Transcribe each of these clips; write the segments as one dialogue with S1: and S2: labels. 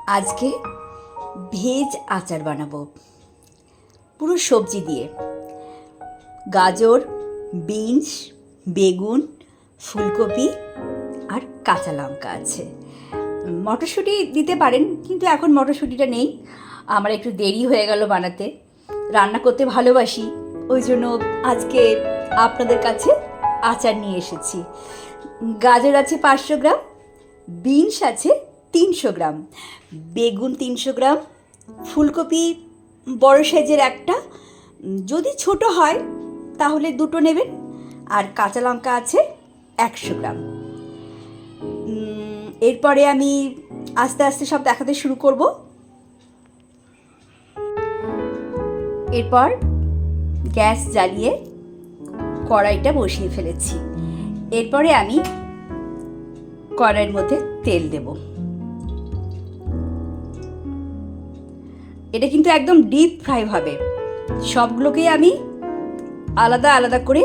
S1: আজকে ভেজ আচার বানাবো পুরো সবজি দিয়ে। গাজর, বিনস, বেগুন, ফুলকপি আর কাঁচা লঙ্কা আছে। মটরশুঁটি দিতে পারেন, কিন্তু এখন মটরশুঁটিটা নেই। আমার একটু দেরি হয়ে গেল বানাতে। রান্না করতে ভালোবাসি, ওই জন্য আজকে আপনাদের কাছে আচার নিয়ে এসেছি। গাজর আছে 500 গ্রাম, বিনস আছে 300 গ্রাম, বেগুন 300 গ্রাম, ফুলকপি বড় সাইজের একটা, যদি ছোট হয় তাহলে 2টো নেবেন, আর কাঁচা লঙ্কা আছে 100 গ্রাম। এরপরে আমি আস্তে আস্তে সব দেখাতে শুরু করব। এরপর গ্যাস জ্বালিয়ে কড়াইটা বসিয়ে ফেলেছি। এরপরে আমি কড়াইয়ের মধ্যে তেল দেব। এটা কিন্তু একদম ডিপ ফ্রাই হবে। সবগুলোকেই আমি আলাদা আলাদা করে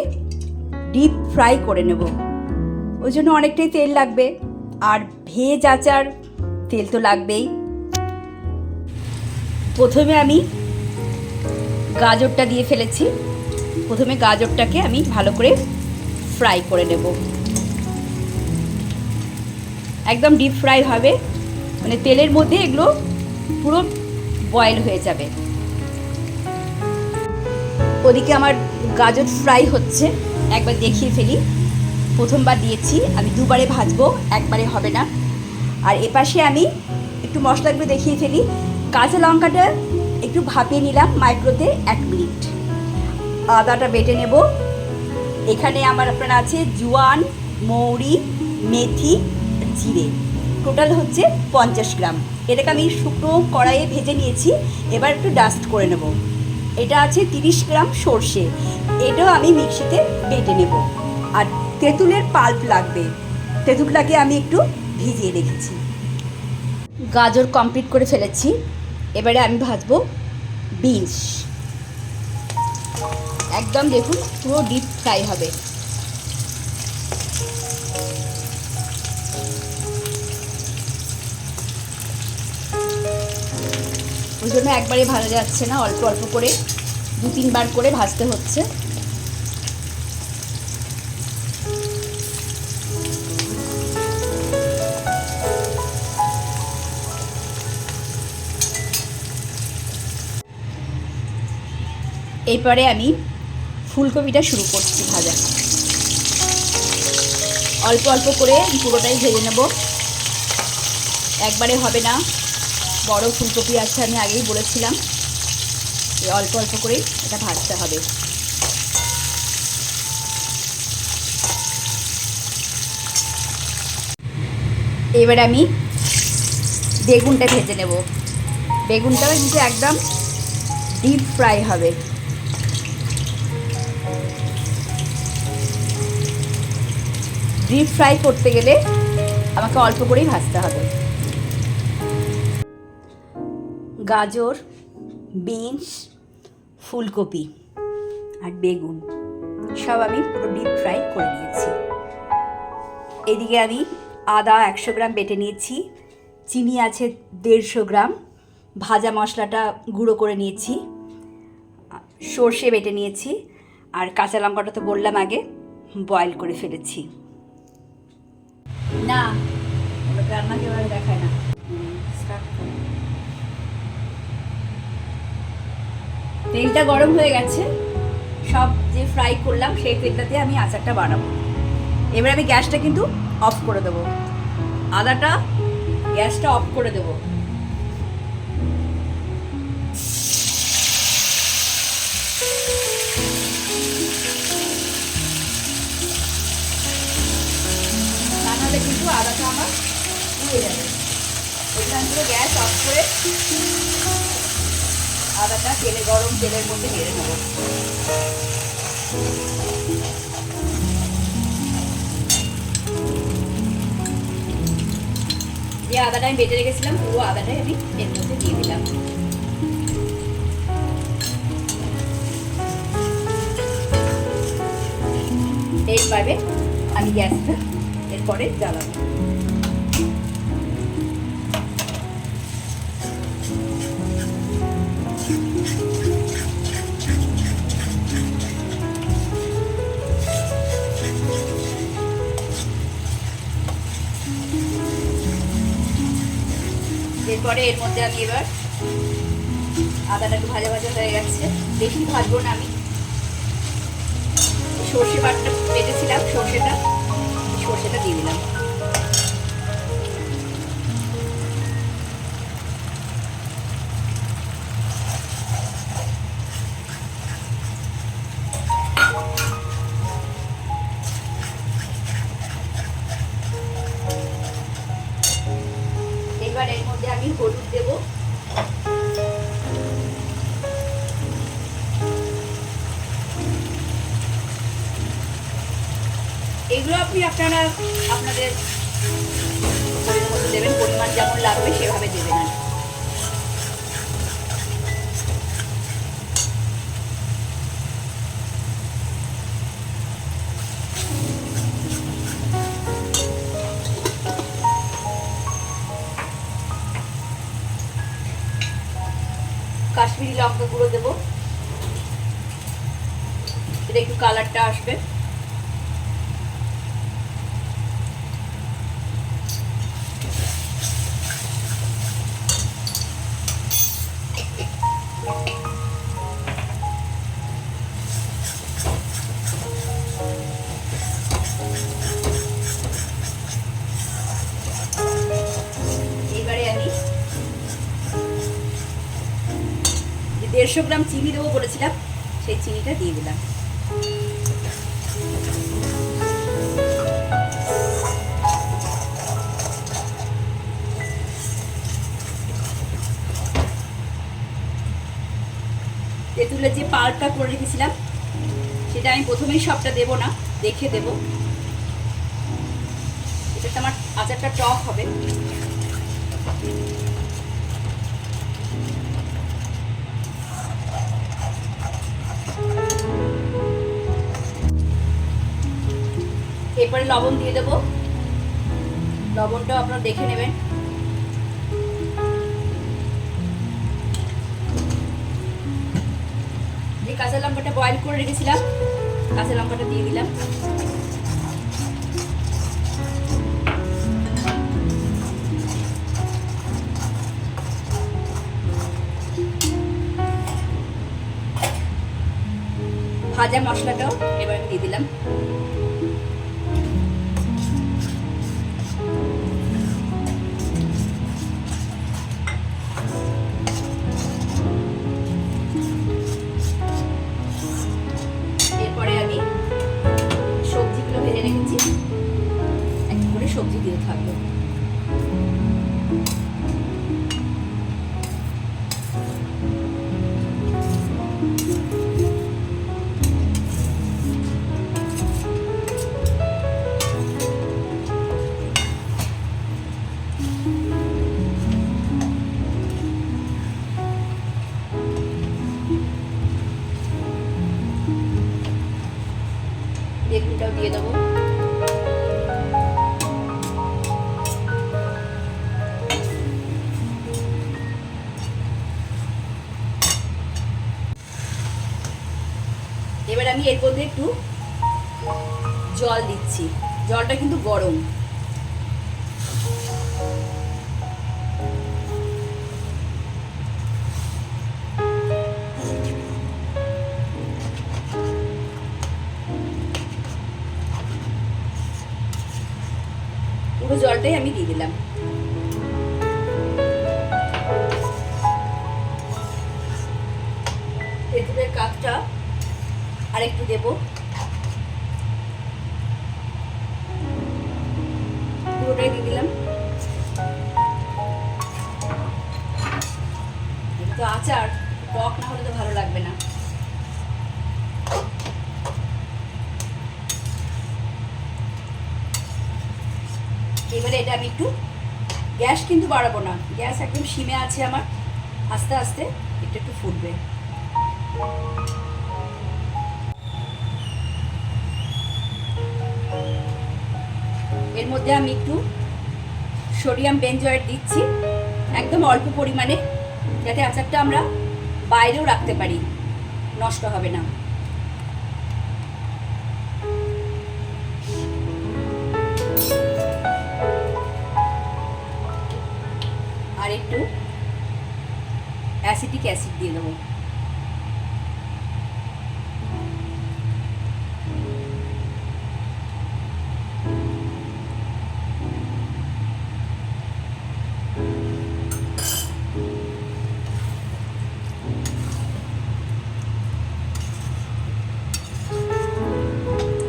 S1: ডিপ ফ্রাই করে নেব, ওই জন্য অনেকটাই তেল লাগবে। আর ভেজ আচার তেল তো লাগবেই। প্রথমে আমি গাজরটা দিয়ে ফেলেছি। প্রথমে গাজরটাকে আমি ভালো করে ফ্রাই করে নেব। একদম ডিপ ফ্রাই হবে, মানে তেলের মধ্যে এগুলো পুরো বয়েল হয়ে যাবে। ওদিকে আমার গাজর ফ্রাই হচ্ছে, একবার দেখিয়ে ফেলি। প্রথমবার দিয়েছি, আমি দুবারে ভাজবো, একবারে হবে না। আর এপাশে আমি একটু মশলাগুলো দেখিয়ে ফেলি। কাঁচা লঙ্কাটা একটু ভাপিয়ে নিলাম মাইক্রোতে 1 মিনিট। আদাটা বেটে নেব। এখানে আমার আপনার আছে জোয়ান, মৌরি, মেথি, জিরে, টোটাল হচ্ছে 50 গ্রাম। এটাকে আমি শুকনো কড়াইয়ে ভেজে নিয়েছি, এবার একটু ডাস্ট করে নেব। এটা আছে 30 গ্রাম সর্ষে, এটাও আমি মিক্সিতে বেটে নেব। আর তেঁতুলের পাল্প লাগবে, তেঁতুলটাকে আমি একটু ভিজিয়ে রেখেছি। গাজর কমপ্লিট করে ফেলেছি। এবারে আমি ভাজবো বিনস। একদম দেখুন পুরো ডিপ ফ্রাই হবে। ওই জন্য একবারে ভাজা যাচ্ছে না, অল্প অল্প করে 2-3 বার করে ভাজতে হচ্ছে। এরপরে আমি ফুলকপিটা শুরু করছি ভাজা। অল্প অল্প করে পুরোটাই ভেজে নেব, একবারে হবে না। বড় ফুলকপি আছে, আমি আগেই বলেছিলাম। অল্প অল্প করেই এটা ভাজতে হবে। এবারে আমি বেগুনটা ভেজে নেব। বেগুনটাও কিন্তু একদম ডিপ ফ্রাই হবে। ডিপ ফ্রাই করতে গেলে আমাকে অল্প করেই ভাজতে হবে। গাজর, বিনস, ফুলকপি আর বেগুন সব আমি পুরো ডিপ ফ্রাই করে নিয়েছি। এদিকে আমি আদা 100 গ্রাম বেটে নিয়েছি, চিনি আছে 150 গ্রাম, ভাজা মশলাটা গুঁড়ো করে নিয়েছি, সর্ষে বেটে নিয়েছি, আর কাঁচা লঙ্কাটা তো বললাম আগে বয়েল করে ফেলেছি। না, রান্না কেউ দেখায় না। তেলটা গরম হয়ে গেছে, সব যে ফ্রাই করলাম সেই তেলটাতে আমি আচারটা বানাবো। এবার আমি গ্যাসটা কিন্তু অফ করে দেবো। আদাটা গ্যাসটা অফ করে দেবো। না হলে কিন্তু আদাটা আমার পুড়ে যাবে। এখান থেকে গ্যাস অফ করে আদাটা গরম তেলের মধ্যে নেড়ে নেব। যে আদাটা আমি বেটে রেখেছিলাম পুরো আদাটাই আমি এর মধ্যে দিয়ে দিলাম। এইভাবে আমি গ্যাসটা এরপরে জ্বালাবো। এরপরে এর মধ্যে আমি এবার আদাটা একটু ভাজা ভাজা হয়ে গেছে, বেশি ভাজবো না আমি। সর্ষে বাটটা বেটেছিলাম, সর্ষেটা দিয়ে দিলাম। এবার এর মধ্যে আমি হলুদ দেবো, এগুলো আপনারা আপনাদের পরিমাণ মতো দেবেন, পরিমাণ যেমন লাগবে সেভাবে দেবেন। কাশ্মীরি লঙ্কা গুঁড়ো দেবো, এটা একটু কালারটা আসবে। এবারে আমি 150 গ্রাম চিনি দেবো বলেছিলাম, সেই চিনিটা দিয়ে দিলাম। তেঁতুলের যে পাল্পটা করে রেখেছিলাম সেটা আমি প্রথমেই সবটা দেবো না, দেখে দেব। এটাতে আমার আচারটা টক হবে। এরপরে লবণ দিয়ে দেবো, লবণটাও আপনারা দেখে নেবেন। যে কাঁচা লঙ্কাটা বয়েল করে রেখেছিলাম, কাঁচা লঙ্কাটা দিয়ে দিলাম। ভাজা মশলাটাও এবার দিয়ে দিলাম। এরপরে আমি সবজিগুলো ভেজে রেখেছি, এক করে সবজি দিয়ে থাকবো। বেগুনটাও দিয়ে দেবো। এবার আমি এর মধ্যে একটু জল দিচ্ছি, জলটা কিন্তু গরম। পুরো জলটাই আমি দিয়ে দিলাম। তেঁতুলের কাঠটা আর একটু দেবো, পুরোটাই দিয়ে দিলাম। এটা তো আচার, টক না হলে তো ভালো লাগবে না। এবারে এটা আমি একটু, গ্যাস কিন্তু বাড়াবো না, গ্যাস একদম সিমে আছে আমার, আস্তে আস্তে এটা একটু ফুটবে। এর মধ্যে আমি একটু সোডিয়াম বেনজয়েট দিচ্ছি, একদম অল্প পরিমাণে, যাতে আচারটা আমরা বাইরেও রাখতে পারি, নষ্ট হবে না। আর আর একটু অ্যাসিটিক অ্যাসিড দিয়ে দেবো।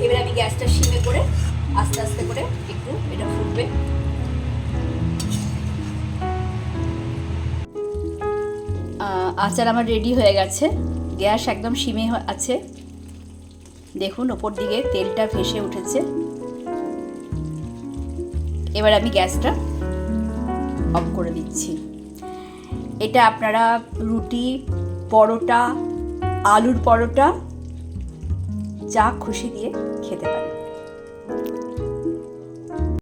S1: এবার আমি গ্যাসটা সিমে করে আস্তে আস্তে করে একটু এটা ফুটবে। আচার আমার রেডি হয়ে গেছে, গ্যাস একদম সিমে আছে। দেখুন ওপর দিকে তেলটা ভেসে উঠেছে। এবার আমি গ্যাসটা অফ করে দিচ্ছি। এটা আপনারা রুটি, পরোটা, আলুর পরোটা যা খুশি দিয়ে খেতে পারেন।